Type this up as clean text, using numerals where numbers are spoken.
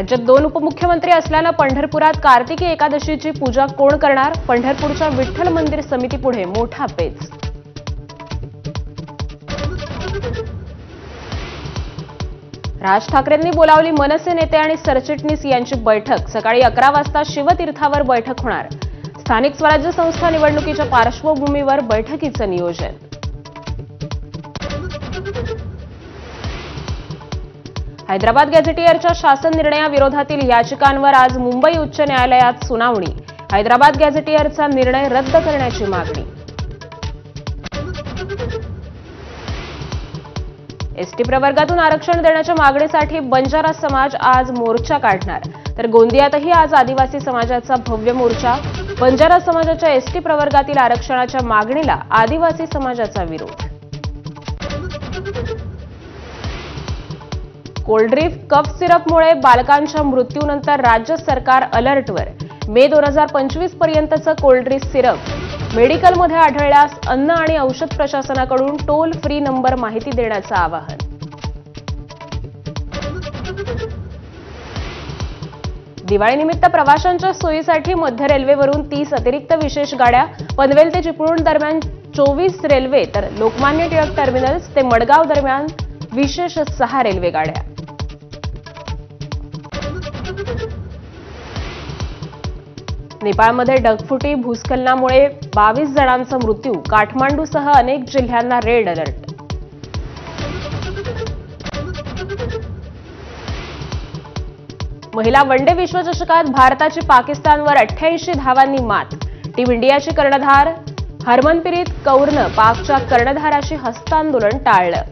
राज्यात 2 उपमुख्यमंत्री असल्यानं पंढरपुरात कार्तिकी एकादशीची पूजा कोण करणार? पंढरपूरच्या विठ्ठल मंदिर समितीपुढे मोठा पेच. राज ठाकरेंनी बोलावली मनसे नेते आणि सरचिटणीस यांची बैठक. सकाळी 11 वाजता शिवतीर्थावर बैठक होणार. स्थानिक स्वराज्य संस्था निवडणुकीच्या पार्श्वभूमीवर बैठकीचं नियोजन. हैदराबाद गॅझेटियरच्या शासन निर्णयाविरोधातील याचिकांवर आज मुंबई उच्च न्यायालयात सुनावणी. हैदराबाद गॅझेटियरचा निर्णय रद्द करण्याची मागणी. एसटी प्रवर्गातून आरक्षण देण्याच्या मागणीसाठी बंजारा समाज आज मोर्चा काढणार. तर गोंदियातही आज आदिवासी समाजाचा भव्य मोर्चा. बंजारा समाजाच्या एसटी प्रवर्गातील आरक्षणाच्या मागणीला आदिवासी समाजाचा विरोध. कोल्ड्रिफ्ट कफ सिरपमुळे बालकांच्या मृत्यूनंतर राज्य सरकार अलर्टवर. मे 2025 पर्यंतचं कोल्ड्रिफ्ट सिरप मेडिकलमध्ये आढळल्यास अन्न आणि औषध प्रशासनाकडून टोल फ्री नंबर माहिती देण्याचं आवाहन. दिवाळीनिमित्त प्रवाशांच्या सोयीसाठी मध्य रेल्वेवरून 30 अतिरिक्त विशेष गाड्या. पनवेल ते चिपळूण दरम्यान 24 रेल्वे तर लोकमान्य टिळक टर्मिनल्स ते मडगाव दरम्यान विशेष 6 रेल्वे गाड्या. नेपाळमध्ये ढगफुटी भूस्खलनामुळे 22 जणांचा मृत्यू. काठमांडूसह अनेक जिल्ह्यांना रेड अलर्ट. महिला वनडे विश्वचषकात भारताची पाकिस्तानवर 88 धावांनी मात. टीम इंडियाची कर्णधार हरमनप्रीत कौरनं पाकच्या कर्णधाराशी हस्तांदोलन टाळलं.